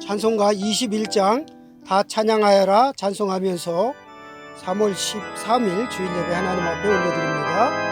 찬송가 21장 다 찬양하여라 찬송하면서 3월 13일 주일 예배 하나님 앞에 올려드립니다.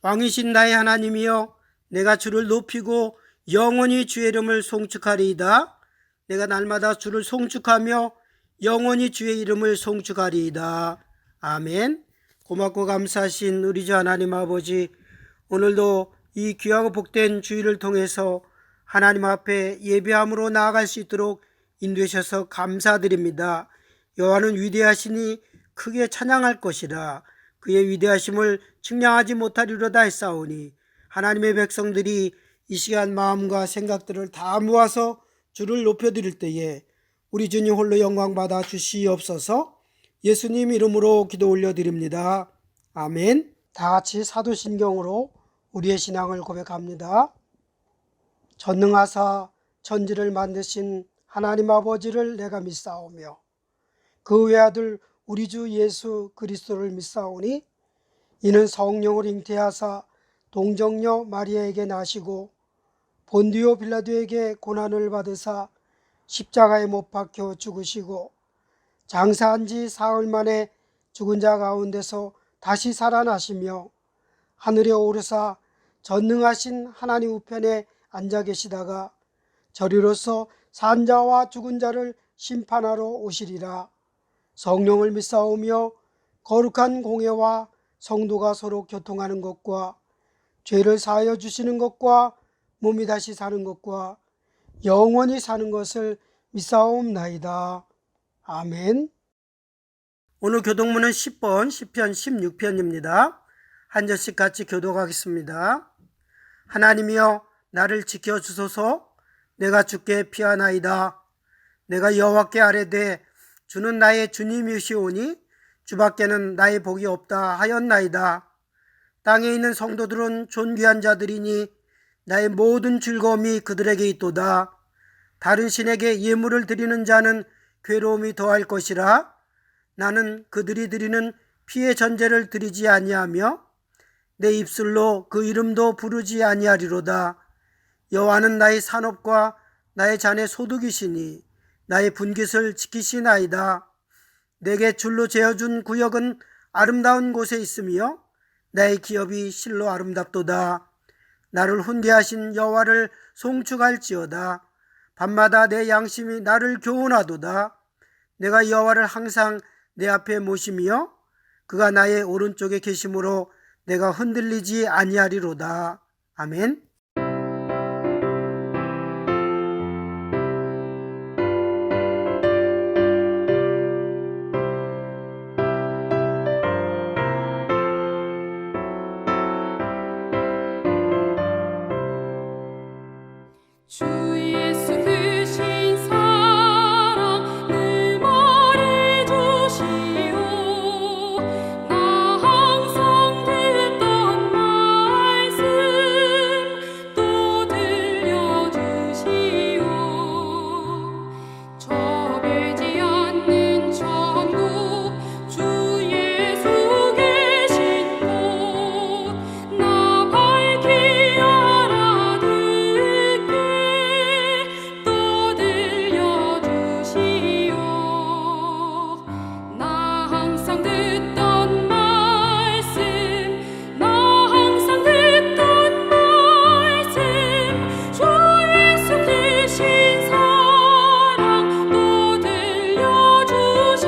왕이신 나의 하나님이여, 내가 주를 높이고 영원히 주의 이름을 송축하리이다. 내가 날마다 주를 송축하며 영원히 주의 이름을 송축하리이다. 아멘. 고맙고 감사하신 우리 주 하나님 아버지, 오늘도 이 귀하고 복된 주일을 통해서 하나님 앞에 예배함으로 나아갈 수 있도록 인도하셔서 감사드립니다. 여호와는 위대하시니 크게 찬양할 것이라. 그의 위대하심을 측량하지 못하리로다 했사오니, 하나님의 백성들이 이 시간 마음과 생각들을 다 모아서 주를 높여드릴 때에 우리 주님 홀로 영광 받아 주시옵소서. 예수님 이름으로 기도 올려드립니다. 아멘. 다 같이 사도신경으로 우리의 신앙을 고백합니다. 전능하사 천지를 만드신 하나님 아버지를 내가 믿사오며 그 외아들 우리 주 예수 그리스도를 믿사오니, 이는 성령을 잉태하사 동정녀 마리아에게 나시고 본디오 빌라도에게 고난을 받으사 십자가에 못 박혀 죽으시고 장사한 지 사흘 만에 죽은 자 가운데서 다시 살아나시며 하늘에 오르사 전능하신 하나님 우편에 앉아 계시다가 저리로서 산 자와 죽은 자를 심판하러 오시리라. 성령을 믿사오며 거룩한 공회와 성도가 서로 교통하는 것과 죄를 사하여 주시는 것과 몸이 다시 사는 것과 영원히 사는 것을 믿사옵나이다. 아멘. 오늘 교독문은 10번 시편 16편입니다. 한 절씩 같이 교독하겠습니다. 하나님이여 나를 지켜주소서. 내가 주께 피하나이다. 내가 여호와께 아뢰되 주는 나의 주님이시오니 주밖에는 나의 복이 없다 하였나이다. 땅에 있는 성도들은 존귀한 자들이니 나의 모든 즐거움이 그들에게 있도다. 다른 신에게 예물을 드리는 자는 괴로움이 더할 것이라. 나는 그들이 드리는 피의 전제를 드리지 아니하며 내 입술로 그 이름도 부르지 아니하리로다. 여호와는 나의 산업과 나의 잔의 소득이시니 나의 분깃을 지키시나이다. 내게 줄로 재어준 구역은 아름다운 곳에 있으며 나의 기업이 실로 아름답도다. 나를 훈계하신 여호와를 송축할지어다. 밤마다 내 양심이 나를 교훈하도다. 내가 여호와를 항상 내 앞에 모시며 그가 나의 오른쪽에 계심으로 내가 흔들리지 아니하리로다. 아멘. 주 예수 크신 사랑 늘 말해주시오. 나 항상 듣던 말씀 또 들려주시오. 좁지 않는 천국 주 예수 계신 곳 나 밝히 알아듣게 또 들려주시오. 나 항상 듣던 말씀 나 항상 듣던 말씀 주 예수 크신 사랑 또 들려주시오.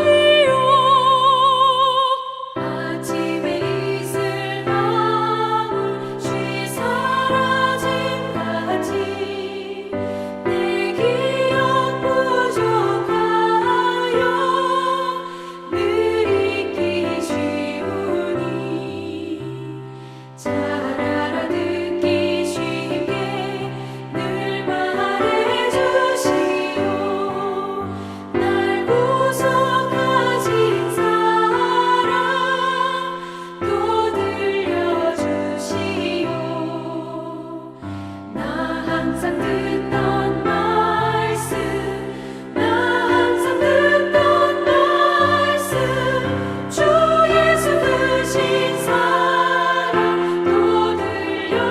아침에 이슬 방울 쉬 사라짐같이 내 기억 부족하여 늘 잊기 쉬우니 잘 알아듣기 쉽게 늘 말해주시오. 날 구속하신 사랑 또 들려주시오. 나 항상 듣던 말씀 나 항상 듣던 말씀 주 예수 크신 사랑 또 들려주시오.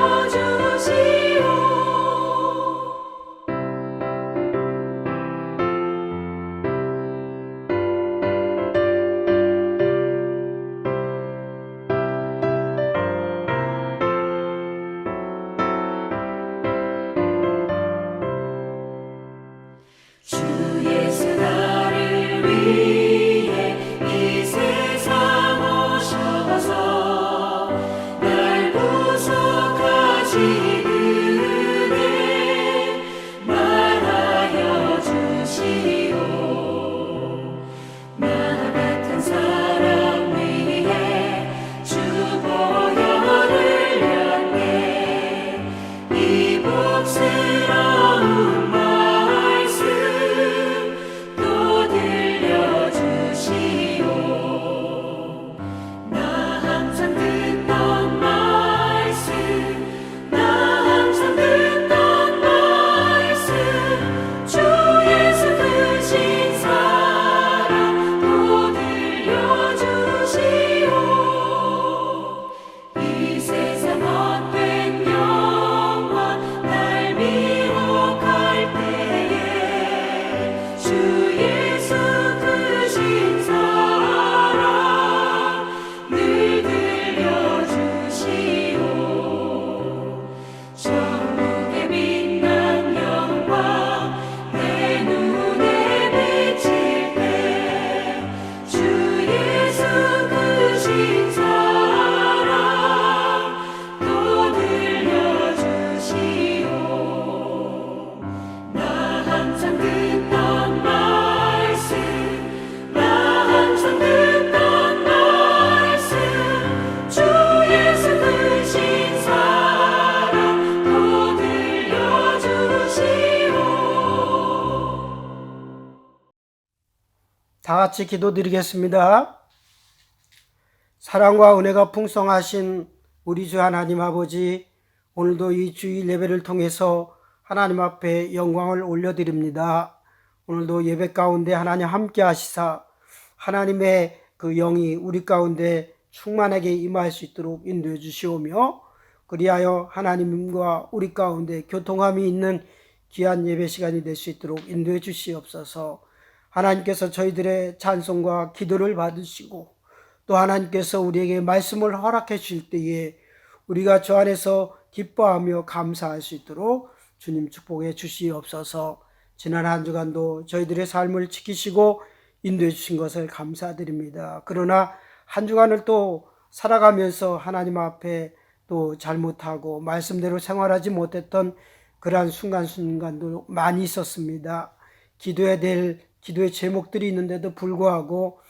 주 예수 나를 위해 이 세상 오셔서 날 구속하신 은혜 말하여 주시오. 나 같은 사람 위해 주 보혈을 향해 이 복스러운 말씀 또 들려주시오. 나 항상 듣던 말씀 나 항상 듣던 말씀 주 예수 크신 사랑 또 들려주시오. 이 세상 헛된 영광 날 미혹할 때에 주 예수 크신 사랑 늘 들려주시오. 천국의 빛난 영광 내 눈에 비칠 때 주 예수 크신 사랑 또 들려주시오. 나 항상 듣던 말씀 나 항상 듣던 말씀 주 예수 크신 사랑 또 들려주시오. 다 같이 기도드리겠습니다. 사랑과 은혜가 풍성하신 우리 주 하나님 아버지, 오늘도 이 주일 예배를 통해서 하나님 앞에 영광을 올려드립니다. 오늘도 예배 가운데 하나님 함께 하시사 하나님의 그 영이 우리 가운데 충만하게 임할 수 있도록 인도해 주시오며, 그리하여 하나님과 우리 가운데 교통함이 있는 귀한 예배 시간이 될 수 있도록 인도해 주시옵소서. 하나님께서 저희들의 찬송과 기도를 받으시고 또 하나님께서 우리에게 말씀을 허락해 주실 때에 우리가 주 안에서 기뻐하며 감사할 수 있도록 주님 축복해 주시옵소서. 지난 한 주간도 저희들의 삶을 지키시고 인도해 주신 것을 감사드립니다. 그러나 한 주간을 또 살아가면서 하나님 앞에 또 잘못하고 말씀대로 생활하지 못했던 그러한 순간순간도 많이 있었습니다. 기도해야 될 기도의 제목들이 있는데도 불구하고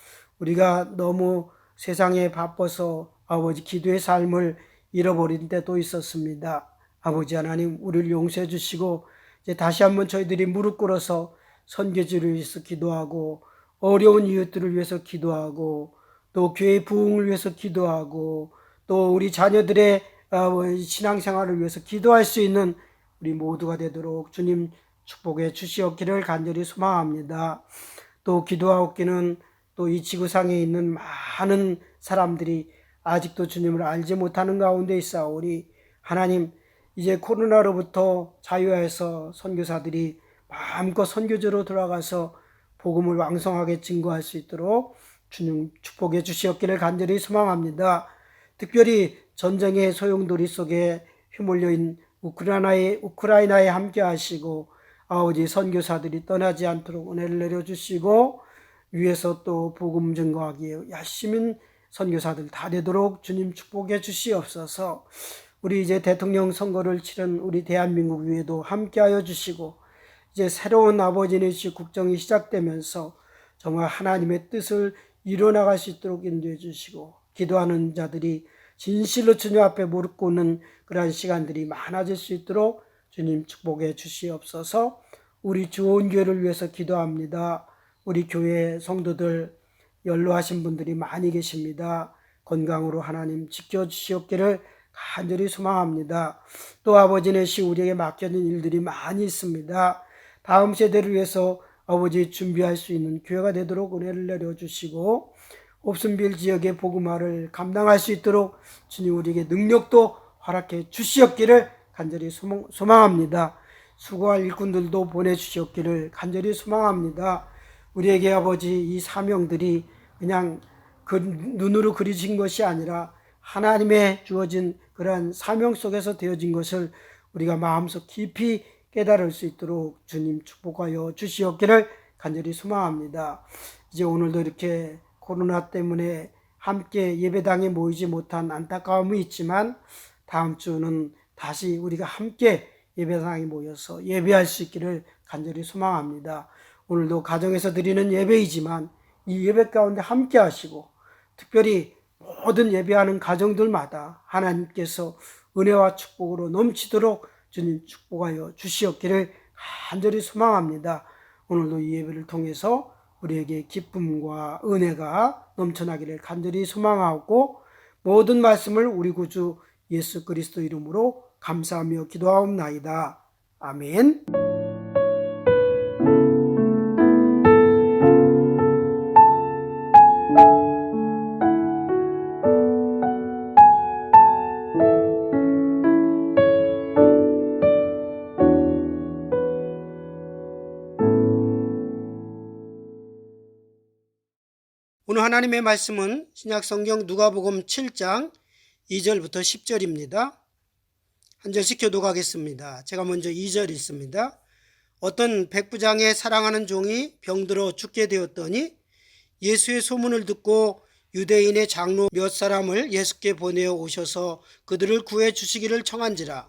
우리가 너무 세상에 바빠서 아버지 기도의 삶을 잃어버린 때도 있었습니다. 아버지 하나님, 우리를 용서해 주시고 이제 다시 한번 저희들이 무릎 꿇어서 선교지를 위해서 기도하고 어려운 이웃들을 위해서 기도하고 또 교회 부흥을 위해서 기도하고 또 우리 자녀들의 신앙생활을 위해서 기도할 수 있는 우리 모두가 되도록 주님 축복해 주시옵기를 간절히 소망합니다. 또 기도하옵기는 또 이 지구상에 있는 많은 사람들이 아직도 주님을 알지 못하는 가운데 있사오니 하나님, 이제 코로나로부터 자유해서 선교사들이 마음껏 선교지로 돌아가서 복음을 왕성하게 증거할 수 있도록 주님 축복해 주시옵기를 간절히 소망합니다. 특별히 전쟁의 소용돌이 속에 휘몰려 있는 우크라이나에 함께 하시고 아버지 선교사들이 떠나지 않도록 은혜를 내려주시고 위에서 또 복음 증거하기에 열심인 선교사들 다 되도록 주님 축복해 주시옵소서. 우리 이제 대통령 선거를 치른 우리 대한민국 위에도 함께하여 주시고 이제 새로운 아버지의 국정이 시작되면서 정말 하나님의 뜻을 이뤄나갈 수 있도록 인도해 주시고 기도하는 자들이 진실로 주님 앞에 무릎 꿇는 그러한 시간들이 많아질 수 있도록 주님 축복해 주시옵소서. 우리 좋은 교회를 위해서 기도합니다. 우리 교회 성도들 연로하신 분들이 많이 계십니다. 건강으로 하나님 지켜주시옵기를 간절히 소망합니다. 또 아버지 내시 우리에게 맡겨진 일들이 많이 있습니다. 다음 세대를 위해서 아버지 준비할 수 있는 교회가 되도록 은혜를 내려주시고 옵슨빌 지역의 복음화를 감당할 수 있도록 주님 우리에게 능력도 허락해 주시옵기를 간절히 소망합니다. 수고할 일꾼들도 보내주시옵기를 간절히 소망합니다. 우리에게 아버지 이 사명들이 그냥 그 눈으로 그려진 것이 아니라 하나님의 주어진 그러한 사명 속에서 되어진 것을 우리가 마음속 깊이 깨달을 수 있도록 주님 축복하여 주시옵기를 간절히 소망합니다. 이제 오늘도 이렇게 코로나 때문에 함께 예배당에 모이지 못한 안타까움이 있지만 다음 주는 다시 우리가 함께 예배당에 모여서 예배할 수 있기를 간절히 소망합니다. 오늘도 가정에서 드리는 예배이지만 이 예배 가운데 함께 하시고 특별히 모든 예배하는 가정들마다 하나님께서 은혜와 축복으로 넘치도록 주님 축복하여 주시옵기를 간절히 소망합니다. 오늘도 이 예배를 통해서 우리에게 기쁨과 은혜가 넘쳐나기를 간절히 소망하고 모든 말씀을 우리 구주 예수 그리스도 이름으로 감사하며 기도하옵나이다. 아멘. 오늘 하나님의 말씀은 신약성경 누가복음 7장 2절부터 10절입니다. 한 절씩 교독하겠습니다. 제가 먼저 2절 읽습니다. 어떤 백부장의 사랑하는 종이 병들어 죽게 되었더니 예수의 소문을 듣고 유대인의 장로 몇 사람을 예수께 보내어 오셔서 그들을 구해 주시기를 청한지라.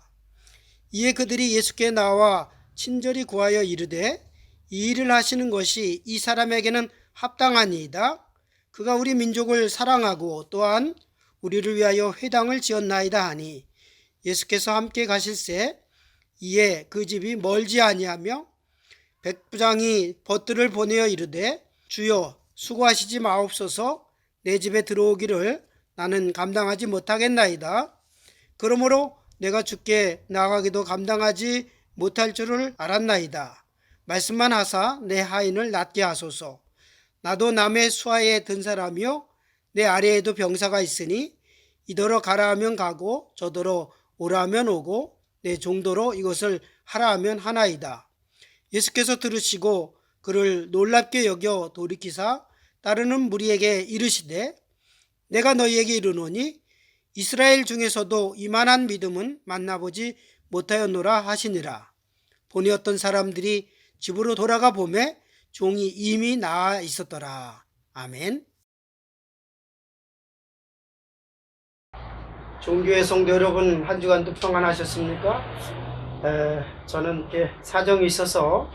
이에 그들이 예수께 나와 친절히 구하여 이르되 이 일을 하시는 것이 이 사람에게는 합당하니이다. 그가 우리 민족을 사랑하고 또한 우리를 위하여 회당을 지었나이다 하니 예수께서 함께 가실새 이에 그 집이 멀지 아니하며 백부장이 벗들을 보내어 이르되 주여 수고하시지 마옵소서 내 집에 들어오기를 나는 감당하지 못하겠나이다. 그러므로 내가 주께 나가기도 감당하지 못할 줄을 알았나이다. 말씀만 하사 내 하인을 낫게 하소서. 나도 남의 수하에 든 사람이요 내 아래에도 병사가 있으니 이더러 가라 하면 가고 저더러 오라 하면 오고 내 종도로 이것을 하라 하면 하나이다. 예수께서 들으시고 그를 놀랍게 여겨 돌이키사 따르는 무리에게 이르시되 내가 너희에게 이르노니 이스라엘 중에서도 이만한 믿음은 만나보지 못하였노라 하시니라. 보니 어떤 사람들이 집으로 돌아가 보매 종이 이미 나아 있었더라. 아멘. 종교의 성도 여러분, 한 주간도 평안하셨습니까? 저는 이렇게 사정이 있어서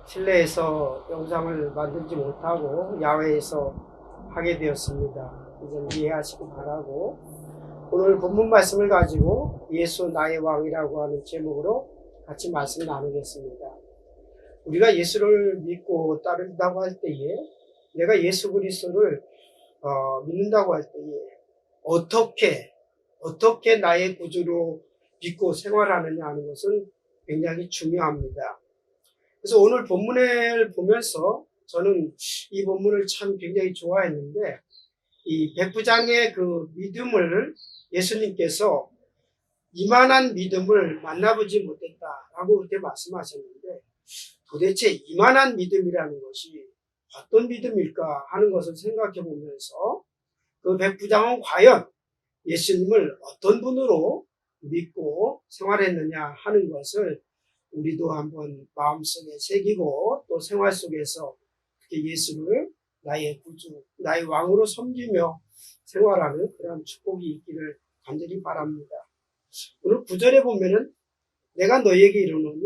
실내에서 영상을 만들지 못하고 야외에서 하게 되었습니다. 이제 이해하시기 바라고, 오늘 본문 말씀을 가지고 예수 나의 왕이라고 하는 제목으로 같이 말씀 나누겠습니다. 우리가 예수를 믿고 따른다고 할 때에, 내가 예수 그리스도를 믿는다고 할 때에 어떻게 나의 구주로 믿고 생활하느냐 하는 것은 굉장히 중요합니다. 그래서 오늘 본문을 보면서 저는 이 본문을 참 굉장히 좋아했는데, 이 백부장의 그 믿음을 예수님께서 이만한 믿음을 만나보지 못했다라고 그렇게 말씀하셨는데, 도대체 이만한 믿음이라는 것이 어떤 믿음일까 하는 것을 생각해 보면서 그 백부장은 과연 예수님을 어떤 분으로 믿고 생활했느냐 하는 것을 우리도 한번 마음속에 새기고 또 생활 속에서 예수를 나의 구주, 나의 왕으로 섬기며 생활하는 그런 축복이 있기를 간절히 바랍니다. 오늘 9절에 보면은 내가 너희에게 이르노니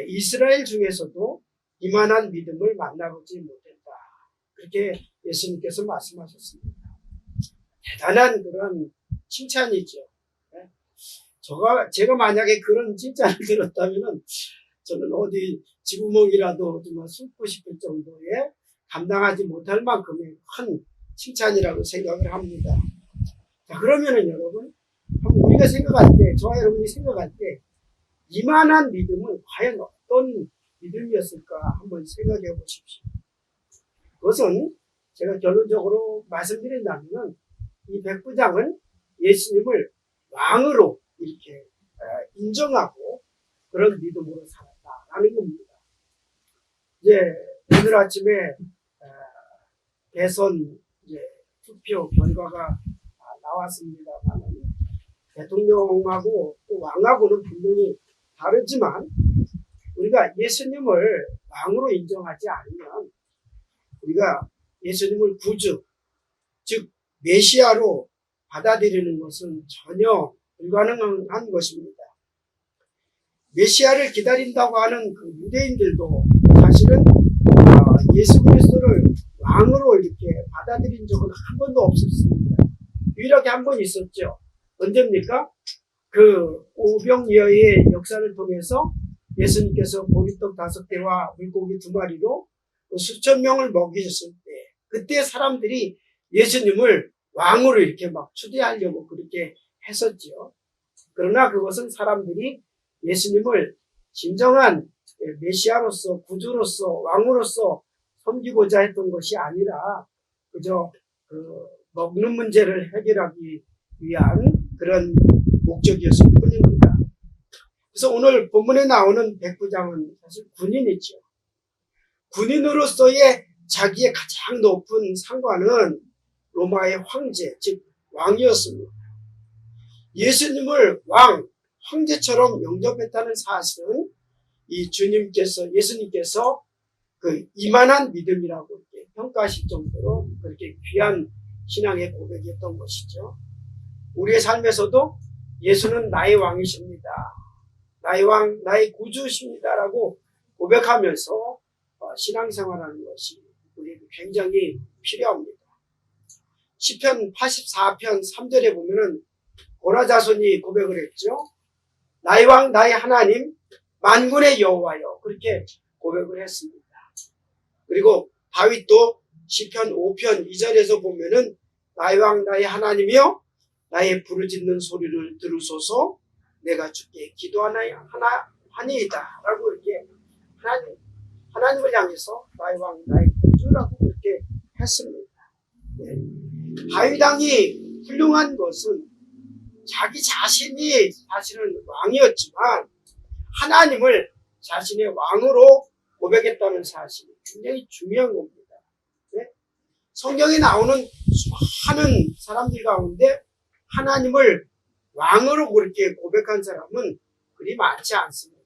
이스라엘 중에서도 이만한 믿음을 만나보지 못했다. 그렇게 예수님께서 말씀하셨습니다. 대단한 그런 칭찬이죠. 제가 만약에 그런 칭찬을 들었다면은 저는 어디 지구멍이라도 정말 숨고 싶을 정도의 감당하지 못할 만큼의 큰 칭찬이라고 생각을 합니다. 자, 그러면은 여러분, 우리가 생각할 때, 저와 여러분이 생각할 때, 이만한 믿음은 과연 어떤 믿음이었을까 한번 생각해 보십시오. 그것은 제가 결론적으로 말씀드린다면, 이 백부장은 예수님을 왕으로 이렇게 인정하고 그런 믿음으로 살았다라는 겁니다. 이제 오늘 아침에 대선 투표 결과가 나왔습니다만, 대통령하고 또 왕하고는 분명히 다르지만, 우리가 예수님을 왕으로 인정하지 않으면 우리가 예수님을 구주, 즉 메시아로 받아들이는 것은 전혀 불가능한 것입니다. 메시아를 기다린다고 하는 그 유대인들도 사실은 예수 그리스도를 왕으로 이렇게 받아들인 적은 한 번도 없었습니다. 유일하게 한 번 있었죠. 언제입니까? 그 오병이어의 역사를 통해서 예수님께서 보리떡 5개와 물고기 2마리로 수천 명을 먹이셨을 때, 그때 사람들이 예수님을 왕으로 이렇게 막 추대하려고 그렇게 했었지요. 그러나 그것은 사람들이 예수님을 진정한 메시아로서, 구주로서, 왕으로서 섬기고자 했던 것이 아니라 그저 먹는 문제를 해결하기 위한 그런 목적이었을 뿐입니다. 그래서 오늘 본문에 나오는 백부장은 사실 군인이죠. 군인으로서의 자기의 가장 높은 상관은 로마의 황제, 즉 왕이었습니다. 예수님을 황제처럼 영접했다는 사실은 이 예수님께서 그 이만한 믿음이라고 이렇게 평가하실 정도로 그렇게 귀한 신앙의 고백이었던 것이죠. 우리의 삶에서도 예수는 나의 왕이십니다. 나의 왕, 나의 구주십니다라고 고백하면서 신앙생활하는 것이 우리에게 굉장히 필요합니다. 시편 84편 3절에 보면은 고라 자손이 고백을 했죠. 나의 왕, 나의 하나님, 만군의 여호와여, 그렇게 고백을 했습니다. 그리고 다윗도 시편 5편 2절에서 보면은 나의 왕, 나의 하나님이여, 나의 부르짖는 소리를 들으소서, 내가 주께 기도하나이다 라고 이렇게 하나님을 향해서 나의 왕, 나의 구주라고 그렇게 했습니다. 다윗 왕이 훌륭한 것은 자기 자신이 사실은 왕이었지만 하나님을 자신의 왕으로 고백했다는 사실이 굉장히 중요한 겁니다. 성경에 나오는 수많은 사람들 가운데 하나님을 왕으로 그렇게 고백한 사람은 그리 많지 않습니다.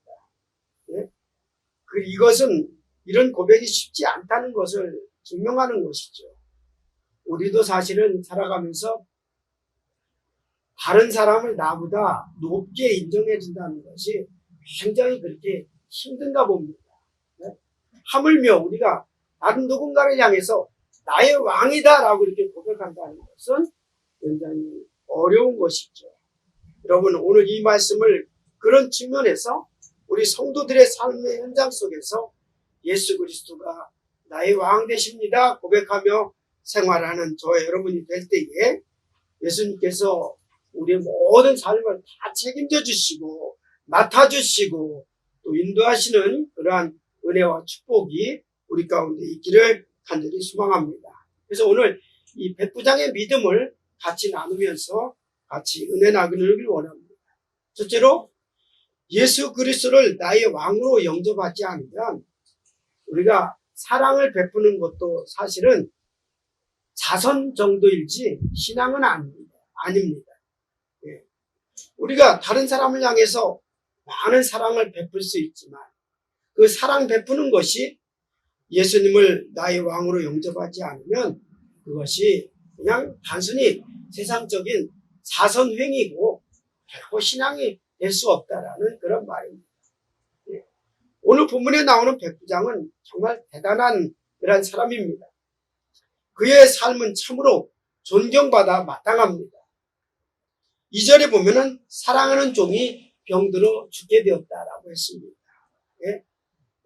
이것은 이런 고백이 쉽지 않다는 것을 증명하는 것이죠. 우리도 사실은 살아가면서 다른 사람을 나보다 높게 인정해 준다는 것이 굉장히 그렇게 힘든가 봅니다. 네? 하물며 우리가 다른 누군가를 향해서 나의 왕이다 라고 이렇게 고백한다는 것은 굉장히 어려운 것이죠. 여러분, 오늘 이 말씀을 그런 측면에서 우리 성도들의 삶의 현장 속에서 예수 그리스도가 나의 왕 되십니다 고백하며 생활하는 저와 여러분이 될 때에 예수님께서 우리의 모든 삶을 다 책임져 주시고 맡아주시고 또 인도하시는 그러한 은혜와 축복이 우리 가운데 있기를 간절히 소망합니다. 그래서 오늘 이 백부장의 믿음을 같이 나누면서 같이 은혜 나누기를 원합니다. 첫째로 예수 그리스도를 나의 왕으로 영접하지 않으면 우리가 사랑을 베푸는 것도 사실은 자선 정도일지 신앙은 아닙니다. 예. 우리가 다른 사람을 향해서 많은 사랑을 베풀 수 있지만 그 사랑 베푸는 것이 예수님을 나의 왕으로 영접하지 않으면 그것이 그냥 단순히 세상적인 자선행위고 결코 신앙이 될 수 없다라는 그런 말입니다. 예. 오늘 본문에 나오는 백부장은 정말 대단한 그런 사람입니다. 그의 삶은 참으로 존경받아 마땅합니다. 2절에 보면은 사랑하는 종이 병들어 죽게 되었다라고 했습니다. 예?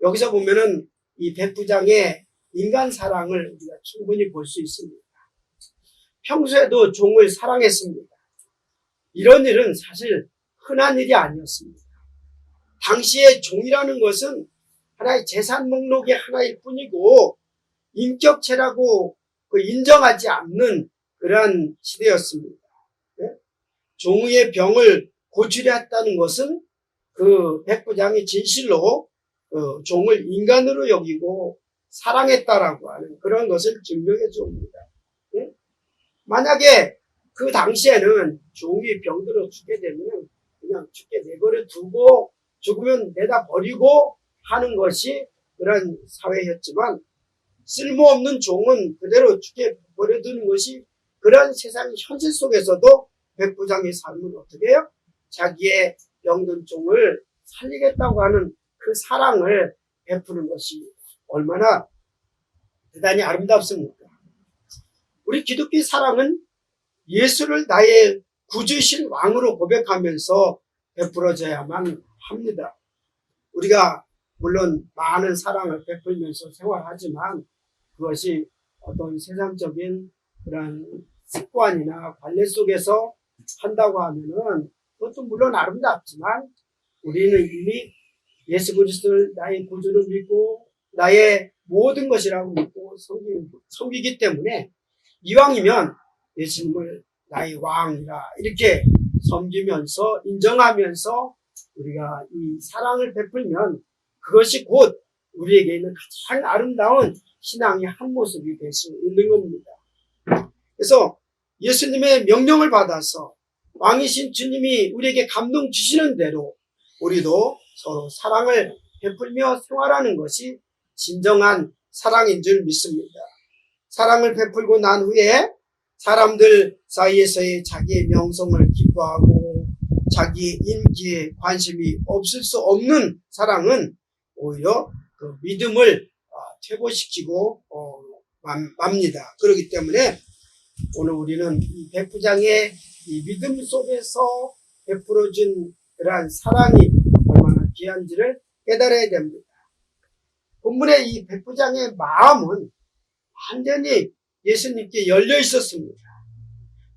여기서 보면은 이 백부장의 인간 사랑을 우리가 충분히 볼 수 있습니다. 평소에도 종을 사랑했습니다. 이런 일은 사실 흔한 일이 아니었습니다. 당시에 종이라는 것은 하나의 재산 목록의 하나일 뿐이고 인격체라고 인정하지 않는 그러한 시대였습니다. 네? 종의 병을 고치려 했다는 것은 그 백부장이 진실로 종을 인간으로 여기고 사랑했다라고 하는 그런 것을 증명해 줍니다. 네? 만약에 그 당시에는 종이 병들어 죽게 되면 그냥 죽게 내버려 두고 죽으면 내다 버리고 하는 것이 그런 사회였지만 쓸모없는 종은 그대로 죽게 버려두는 것이 그런 세상 현실 속에서도 백부장의 삶은 어떻게 해요? 자기의 병든 종을 살리겠다고 하는 그 사랑을 베푸는 것이 얼마나 대단히 아름답습니까? 우리 기독교의 사랑은 예수를 나의 구주이신 왕으로 고백하면서 베풀어져야만 합니다. 우리가 물론 많은 사랑을 베풀면서 생활하지만 그것이 어떤 세상적인 그런 습관이나 관례 속에서 한다고 하면은 그것도 물론 아름답지만 우리는 이미 예수 그리스도를 나의 구주로 믿고 나의 모든 것이라고 믿고 섬기기 때문에 이왕이면 예수님을 나의 왕이라 이렇게 섬기면서 인정하면서 우리가 이 사랑을 베풀면 그것이 곧 우리에게 있는 가장 아름다운 신앙의 한 모습이 될 수 있는 겁니다. 그래서 예수님의 명령을 받아서 왕이신 주님이 우리에게 감동 주시는 대로 우리도 서로 사랑을 베풀며 생활하는 것이 진정한 사랑인 줄 믿습니다. 사랑을 베풀고 난 후에 사람들 사이에서의 자기의 명성을 기뻐하고 자기 인기에 관심이 없을 수 없는 사랑은 오히려 그 믿음을 퇴보시키고 맙니다. 그렇기 때문에 오늘 우리는 이 백부장의 이 믿음 속에서 베풀어준 그러한 사랑이 얼마나 귀한지를 깨달아야 됩니다. 본문의 이 백부장의 마음은 완전히 예수님께 열려 있었습니다.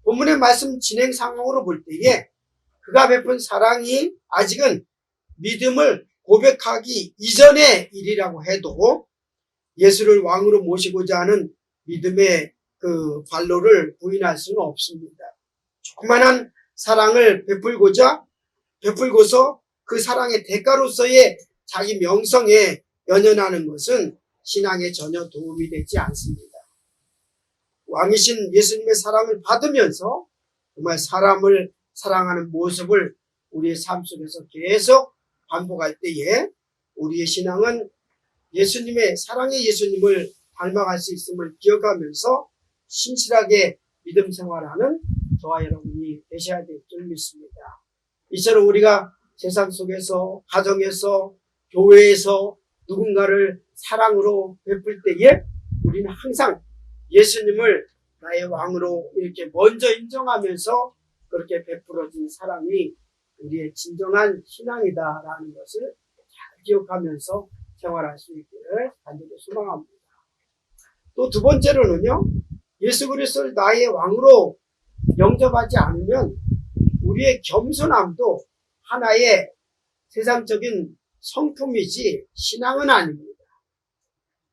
본문의 말씀 진행 상황으로 볼 때에 그가 베푼 사랑이 아직은 믿음을 고백하기 이전의 일이라고 해도 예수를 왕으로 모시고자 하는 믿음의 그 발로를 부인할 수는 없습니다. 조그만한 사랑을 베풀고서 그 사랑의 대가로서의 자기 명성에 연연하는 것은 신앙에 전혀 도움이 되지 않습니다. 왕이신 예수님의 사랑을 받으면서 정말 사람을 사랑하는 모습을 우리의 삶 속에서 계속 반복할 때에 우리의 신앙은 예수님의 사랑의 예수님을 닮아갈 수 있음을 기억하면서 신실하게 믿음 생활하는 저와 여러분이 되셔야 될 줄 믿습니다. 이처럼 우리가 세상 속에서, 가정에서, 교회에서 누군가를 사랑으로 베풀 때에 우리는 항상 예수님을 나의 왕으로 이렇게 먼저 인정하면서 그렇게 베풀어진 사랑이 우리의 진정한 신앙이다라는 것을 잘 기억하면서 생활할 수 있기를 간절히 소망합니다. 또 두 번째로는요, 예수 그리스도를 나의 왕으로 영접하지 않으면 우리의 겸손함도 하나의 세상적인 성품이지 신앙은 아닙니다.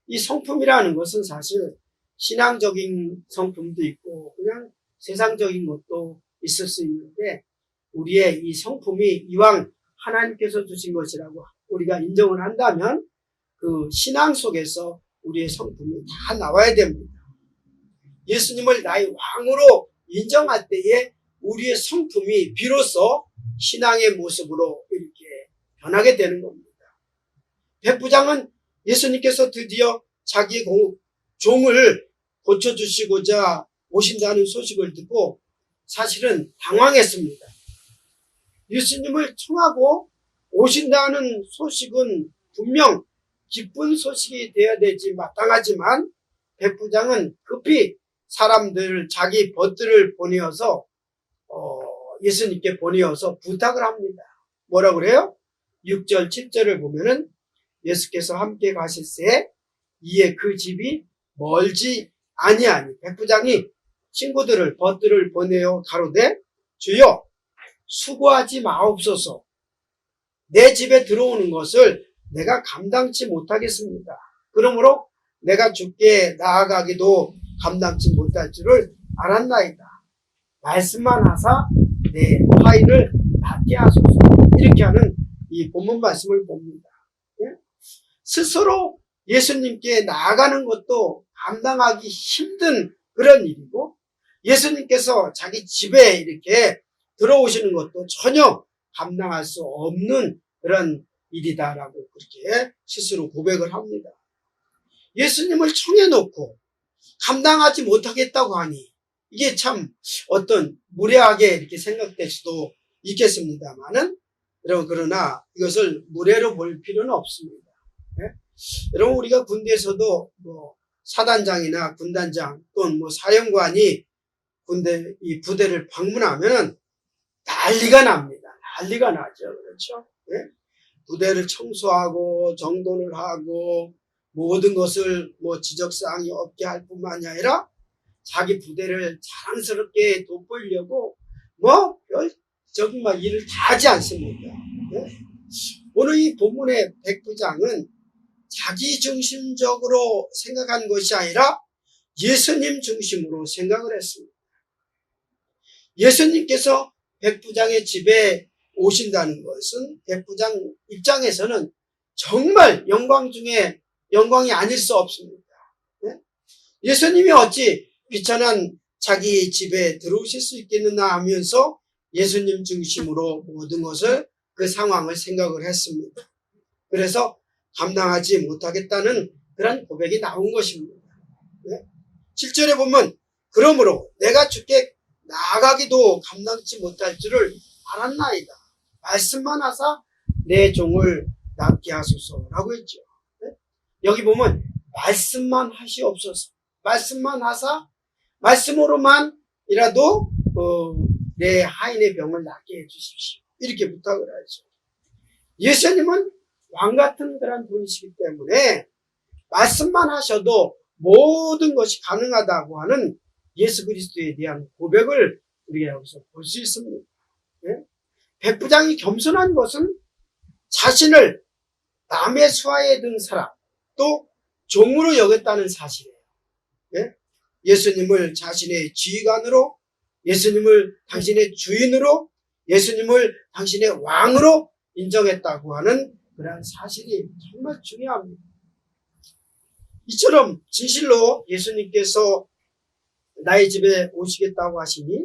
이 성품이라는 것은 사실 신앙적인 성품도 있고 그냥 세상적인 것도 있을 수 있는데, 우리의 이 성품이 이왕 하나님께서 주신 것이라고 우리가 인정을 한다면 그 신앙 속에서 우리의 성품이 다 나와야 됩니다. 예수님을 나의 왕으로 인정할 때에 우리의 성품이 비로소 신앙의 모습으로 이렇게 변하게 되는 겁니다. 백부장은 예수님께서 드디어 자기의 종을 고쳐주시고자 오신다는 소식을 듣고 사실은 당황했습니다. 예수님을 청하고 오신다는 소식은 분명 기쁜 소식이 되어야 되지 마땅하지만 백부장은 급히 사람들, 자기 벗들을 보내어서 예수님께 보내어서 부탁을 합니다. 뭐라 그래요? 6절, 7절을 보면은 예수께서 함께 가실새 이에 그 집이 멀지 아니하니 백부장이 친구들을, 벗들을 보내어 가로되 주여 수고하지 마옵소서. 내 집에 들어오는 것을 내가 감당치 못하겠습니다. 그러므로 내가 주께 나아가기도 감당치 못할 줄을 알았나이다. 말씀만 하사 내 화인을 낫게 하소서. 이렇게 하는 이 본문 말씀을 봅니다. 스스로 예수님께 나아가는 것도 감당하기 힘든 그런 일이고, 예수님께서 자기 집에 이렇게 들어오시는 것도 전혀 감당할 수 없는 그런 일이다라고 그렇게 스스로 고백을 합니다. 예수님을 청해놓고 감당하지 못하겠다고 하니 이게 참 어떤 무례하게 이렇게 생각될 수도 있겠습니다만은, 여러분, 그러나 이것을 무례로 볼 필요는 없습니다. 네? 여러분, 우리가 군대에서도 뭐 사단장이나 군단장 또는 뭐 사령관이 이 부대를 방문하면은 난리가 납니다. 난리가 나죠. 그렇죠? 네? 부대를 청소하고 정돈을 하고 모든 것을 뭐 지적사항이 없게 할 뿐만이 아니라 자기 부대를 자랑스럽게 돋보이려고 뭐 정말 일을 다 하지 않습니까? 네? 오늘 이 본문의 백부장은 자기 중심적으로 생각한 것이 아니라 예수님 중심으로 생각을 했습니다. 예수님께서 백부장의 집에 오신다는 것은 백부장 입장에서는 정말 영광 중에 영광이 아닐 수 없습니다. 네? 예수님이 어찌 비천한 자기 집에 들어오실 수 있겠느냐 하면서 예수님 중심으로 모든 것을, 그 상황을 생각을 했습니다. 그래서 감당하지 못하겠다는 그런 고백이 나온 것입니다. 네? 7절에 보면 그러므로 내가 주께 나아가기도 감당치 못할 줄을 알았나이다. 말씀만 하사 내 종을 낫게 하소서라고 했죠. 네? 여기 보면 말씀만 하시옵소서. 말씀만 하사 말씀으로만이라도 내 하인의 병을 낫게 해주십시오. 이렇게 부탁을 하죠. 예수님은 왕 같은 그런 분이시기 때문에 말씀만 하셔도 모든 것이 가능하다고 하는 예수 그리스도에 대한 고백을 우리가 여기서 볼 수 있습니다. 네? 백부장이 겸손한 것은 자신을 남의 수하에 든 사람, 또 종으로 여겼다는 사실이에요. 네? 예수님을 자신의 지휘관으로, 예수님을 당신의 주인으로, 예수님을 당신의 왕으로 인정했다고 하는 그러한 사실이 정말 중요합니다. 이처럼 진실로 예수님께서 나의 집에 오시겠다고 하시니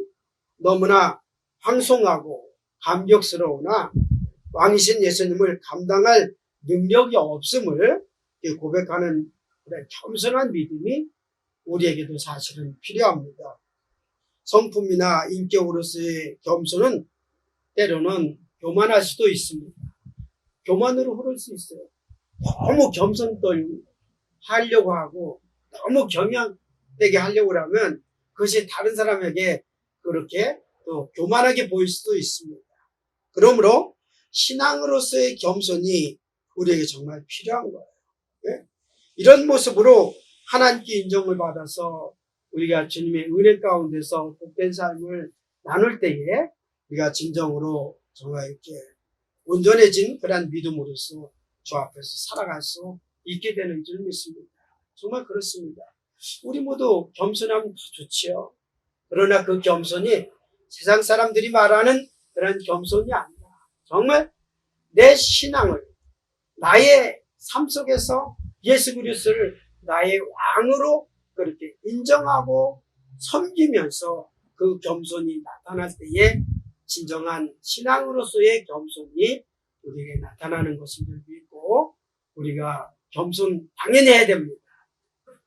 너무나 황송하고 감격스러우나 왕이신 예수님을 감당할 능력이 없음을 고백하는 그런 겸손한 믿음이 우리에게도 사실은 필요합니다. 성품이나 인격으로서의 겸손은 때로는 교만할 수도 있습니다. 교만으로 흐를 수 있어요. 너무 겸손들 하려고 하고 너무 겸양되게 하려고 하면 그것이 다른 사람에게 그렇게 또 교만하게 보일 수도 있습니다. 그러므로 신앙으로서의 겸손이 우리에게 정말 필요한 거예요. 네? 이런 모습으로 하나님께 인정을 받아서 우리가 주님의 은혜 가운데서 복된 삶을 나눌 때에 우리가 진정으로 정말 이렇게 온전해진 그런 믿음으로서 주 앞에서 살아갈 수 있게 되는 줄 믿습니다. 정말 그렇습니다. 우리 모두 겸손하면 다 좋지요. 그러나 그 겸손이 세상 사람들이 말하는 그런 겸손이 아니라 정말 내 신앙을 나의 삶 속에서 예수 그리스도를 나의 왕으로 그렇게 인정하고 섬기면서 그 겸손이 나타날 때에 진정한 신앙으로서의 겸손이 우리에게 나타나는 것인 줄 믿고 우리가 겸손 당연히 해야 됩니다.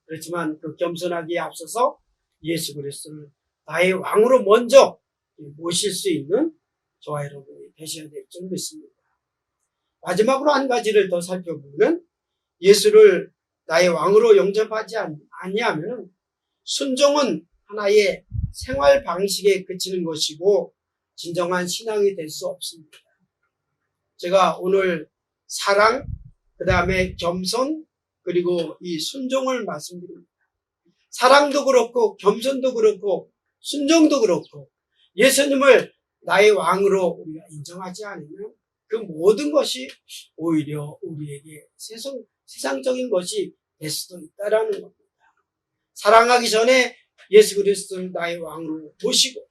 그렇지만 그 겸손하기에 앞서서 예수 그리스도를 나의 왕으로 먼저 모실 수 있는 저와 여러분이 되셔야 될 줄 믿습니다. 마지막으로 한 가지를 더 살펴보면 예수를 나의 왕으로 영접하지 아니하면 순종은 하나의 생활 방식에 그치는 것이고 진정한 신앙이 될 수 없습니다. 제가 오늘 사랑, 그 다음에 겸손, 그리고 이 순종을 말씀드립니다. 사랑도 그렇고 겸손도 그렇고 순종도 그렇고 예수님을 나의 왕으로 우리가 인정하지 않으면 그 모든 것이 오히려 우리에게 세상적인 것이 될 수도 있다라는 겁니다. 사랑하기 전에 예수 그리스도를 나의 왕으로 모시고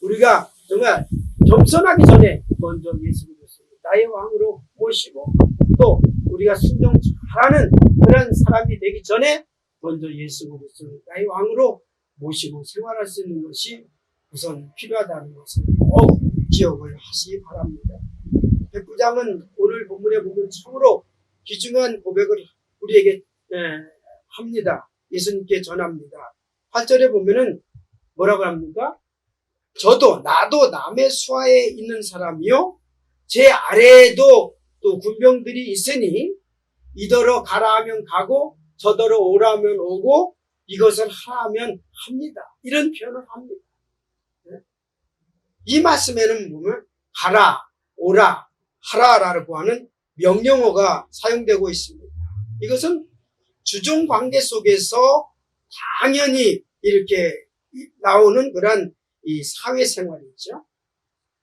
우리가 정말 겸손하기 전에 먼저 예수 그리스도를 나의 왕으로 모시고 또 우리가 순종 잘하는 그런 사람이 되기 전에 먼저 예수 그리스도를 나의 왕으로 모시고 생활할 수 있는 것이 우선 필요하다는 것을 꼭 기억을 하시기 바랍니다. 백부장은 오늘 본문에 보면 참으로 귀중한 고백을 우리에게 합니다. 예수님께 전합니다. 8절에 보면은 뭐라고 합니까? 나도 남의 수하에 있는 사람이요 제 아래에도 또 군병들이 있으니 이더러 가라 하면 가고 저더러 오라 하면 오고 이것을 하라 하면 합니다. 이런 표현을 합니다. 이 말씀에는 보면 가라, 오라, 하라라고 하는 명령어가 사용되고 있습니다. 이것은 주종관계 속에서 당연히 이렇게 나오는 그런 이 사회생활이죠.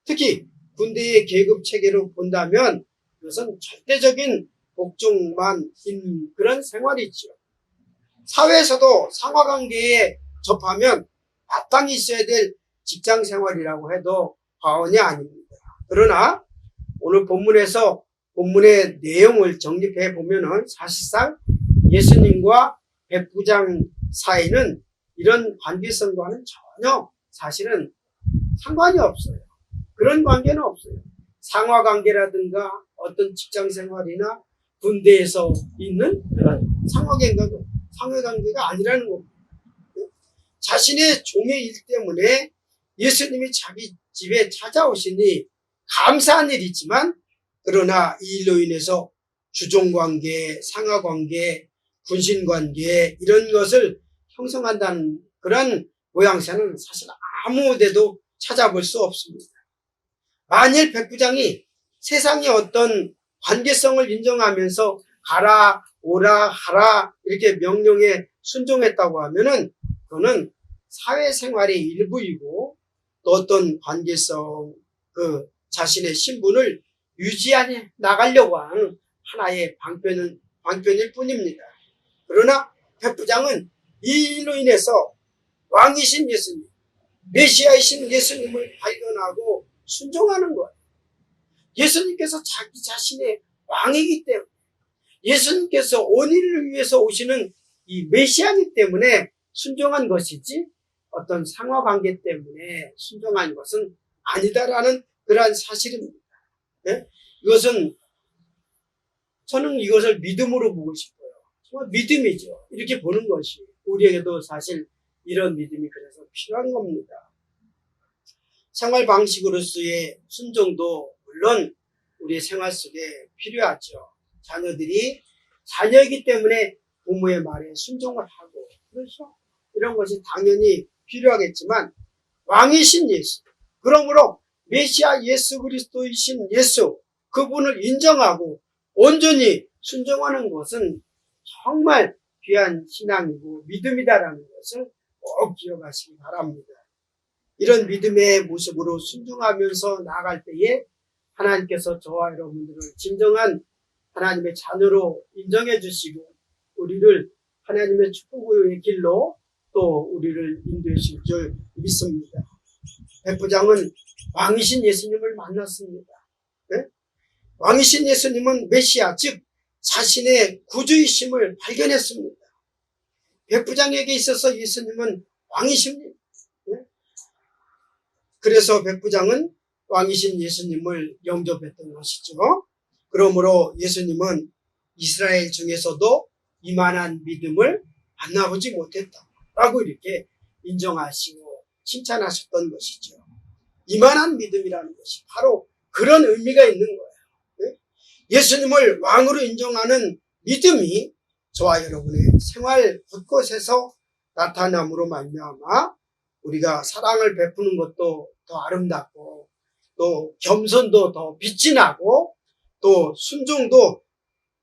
특히 군대의 계급체계로 본다면 그것은 절대적인 복종만 있는 그런 생활이죠. 사회에서도 상하관계에 접하면 마땅히 있어야 될 직장생활이라고 해도 과언이 아닙니다. 그러나 오늘 본문의 내용을 정립해 보면은 사실상 예수님과 백부장 사이는 이런 관계성과는 전혀 사실은 상관이 없어요. 그런 관계는 없어요. 상하관계라든가 어떤 직장생활이나 군대에서 있는 그런 상하관계가 아니라는 겁니다. 자신의 종의 일 때문에 예수님이 자기 집에 찾아오시니 감사한 일이지만 그러나 이 일로 인해서 주종관계, 상하관계, 군신관계 이런 것을 형성한다는 그런 모양새는 사실 아무 데도 찾아볼 수 없습니다. 만일 백부장이 세상의 어떤 관계성을 인정하면서 가라, 오라, 하라 이렇게 명령에 순종했다고 하면은 그거는 사회생활의 일부이고 또 어떤 관계성, 자신의 신분을 유지해 나가려고 하는 하나의 방편일 뿐입니다. 그러나 백부장은 이 일로 인해서 왕이신 예수님, 메시아이신 예수님을 발견하고 순종하는 거예요. 예수님께서 자기 자신의 왕이기 때문에 예수님께서 온 인류를 위해서 오시는 이 메시아이기 때문에 순종한 것이지 어떤 상하관계 때문에 순종한 것은 아니다라는 그러한 사실입니다. 네? 이것은 저는 이것을 믿음으로 보고 싶어요. 정말 믿음이죠. 이렇게 보는 것이 우리에게도 사실 이런 믿음이 그래서 필요한 겁니다. 생활 방식으로서의 순종도 물론 우리의 생활 속에 필요하죠. 자녀들이 자녀이기 때문에 부모의 말에 순종을 하고, 그렇죠? 이런 것이 당연히 필요하겠지만 왕이신 예수, 그러므로 메시아 예수 그리스도이신 예수, 그분을 인정하고 온전히 순종하는 것은 정말 귀한 신앙이고 믿음이다라는 것을 꼭 기억하시기 바랍니다. 이런 믿음의 모습으로 순종하면서 나아갈 때에 하나님께서 저와 여러분들을 진정한 하나님의 자녀로 인정해 주시고 우리를 하나님의 축복의 길로 또 우리를 인도해 주실 줄 믿습니다. 백부장은 왕이신 예수님을 만났습니다. 네? 왕이신 예수님은 메시아, 즉 자신의 구주이심을 발견했습니다. 백부장에게 있어서 예수님은 왕이십니다. 네? 그래서 백부장은 왕이신 예수님을 영접했던 것이죠. 그러므로 예수님은 이스라엘 중에서도 이만한 믿음을 만나보지 못했다라고 이렇게 인정하시고 칭찬하셨던 것이죠. 이만한 믿음이라는 것이 바로 그런 의미가 있는 거예요. 네? 예수님을 왕으로 인정하는 믿음이 저와 여러분의 생활 곳곳에서 나타남으로 말미암아 우리가 사랑을 베푸는 것도 더 아름답고 또 겸손도 더 빛이 나고 또 순종도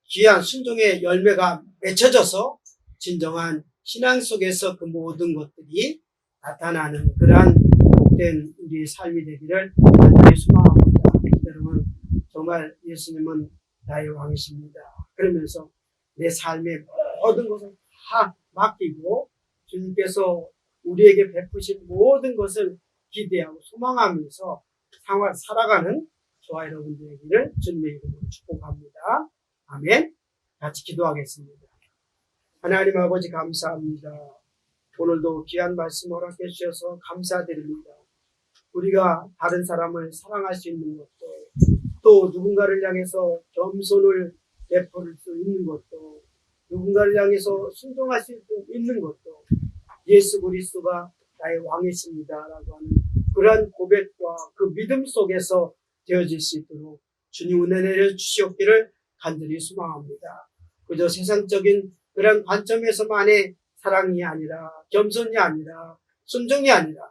귀한 순종의 열매가 맺혀져서 진정한 신앙 속에서 그 모든 것들이 나타나는 그러한 복된 우리의 삶이 되기를 간절히 소망합니다. 여러분, 정말 예수님은 나의 왕이십니다. 그러면서 내 삶의 모든 것을 다 맡기고 주님께서 우리에게 베푸신 모든 것을 기대하고 소망하면서 생활 살아가는 저와 여러분 되기를 주님의 이름으로 축복합니다. 아멘. 같이 기도하겠습니다. 하나님 아버지 감사합니다. 오늘도 귀한 말씀 허락해 주셔서 감사드립니다. 우리가 다른 사람을 사랑할 수 있는 것도 또 누군가를 향해서 겸손을 베풀 수 있는 것도 누군가를 향해서 순종할 수 있는 것도 예수 그리스도가 나의 왕이십니다라고 하는 그러한 고백과 그 믿음 속에서 되어질 수 있도록 주님 은혜 내려주시옵기를 간절히 소망합니다. 그저 세상적인 그런 관점에서만의 사랑이 아니라 겸손이 아니라 순종이 아니라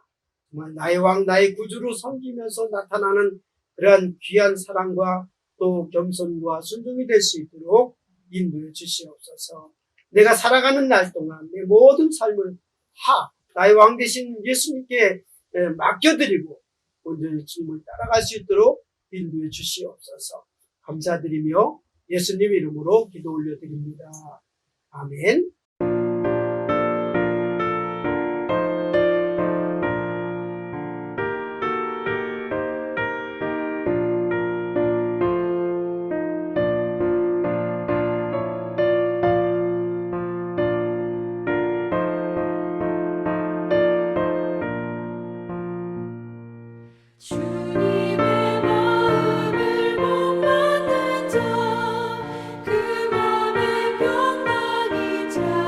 정말 나의 왕 나의 구주로 섬기면서 나타나는 그러한 귀한 사랑과 또 겸손과 순종이 될 수 있도록 인도해 주시옵소서. 내가 살아가는 날 동안 내 모든 삶을 나의 왕 되신 예수님께 맡겨드리고 온전히 주님을 따라갈 수 있도록 인도해 주시옵소서. 감사드리며 예수님 이름으로 기도 올려드립니다. 아멘. 주님의 마음을 못 받는 자 그 맘에 평강이 자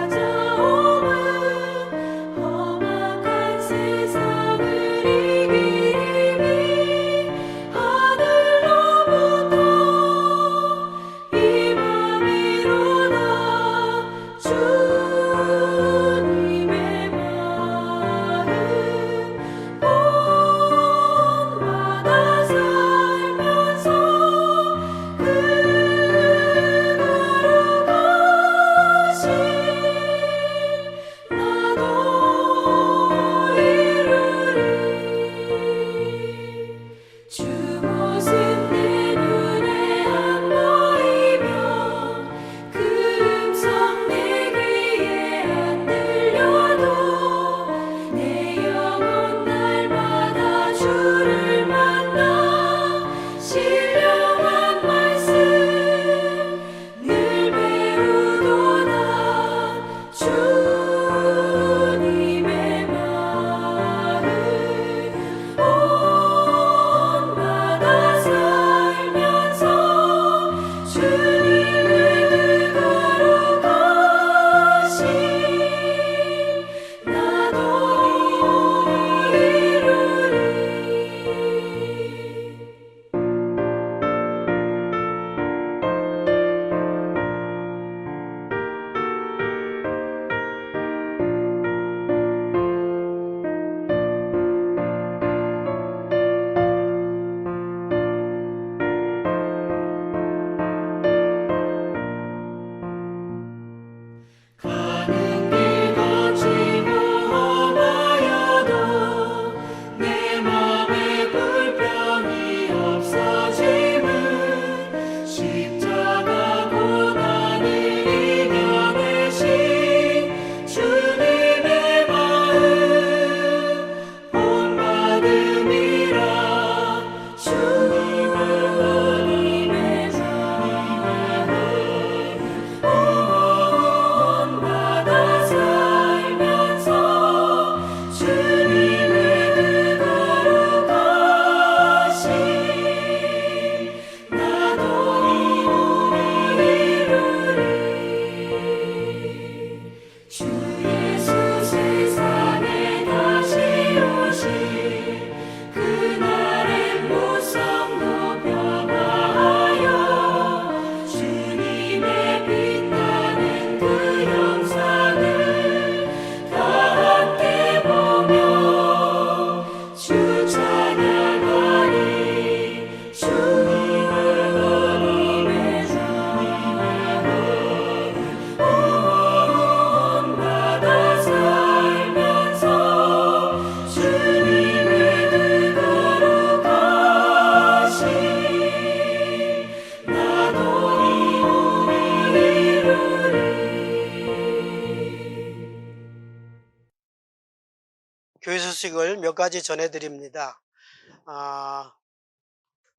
교회 소식을 몇 가지 전해드립니다.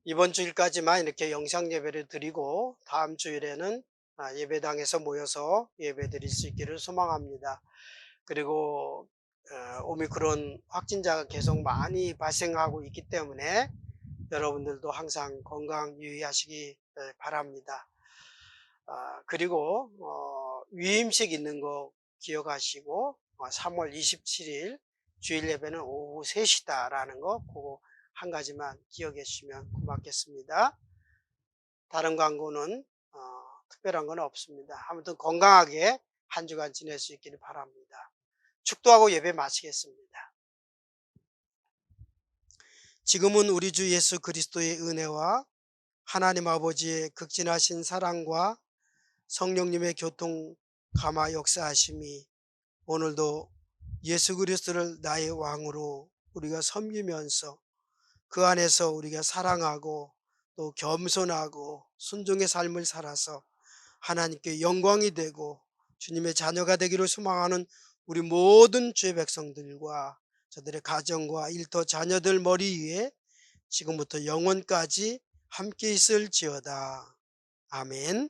이번 주일까지만 이렇게 영상 예배를 드리고 다음 주일에는 예배당에서 모여서 예배 드릴 수 있기를 소망합니다. 그리고 오미크론 확진자가 계속 많이 발생하고 있기 때문에 여러분들도 항상 건강 유의하시기 바랍니다. 그리고 위임식 있는 거 기억하시고 3월 27일 주일 예배는 오후 3시다라는 거 그거 한 가지만 기억해 주시면 고맙겠습니다. 다른 광고는 특별한 건 없습니다. 아무튼 건강하게 한 주간 지낼 수 있기를 바랍니다. 축도하고 예배 마치겠습니다. 지금은 우리 주 예수 그리스도의 은혜와 하나님 아버지의 극진하신 사랑과 성령님의 교통 감화 역사하심이 오늘도 예수 그리스도를 나의 왕으로 우리가 섬기면서 그 안에서 우리가 사랑하고 또 겸손하고 순종의 삶을 살아서 하나님께 영광이 되고 주님의 자녀가 되기를 소망하는 우리 모든 주의 백성들과 저들의 가정과 일터 자녀들 머리 위에 지금부터 영원까지 함께 있을지어다. 아멘.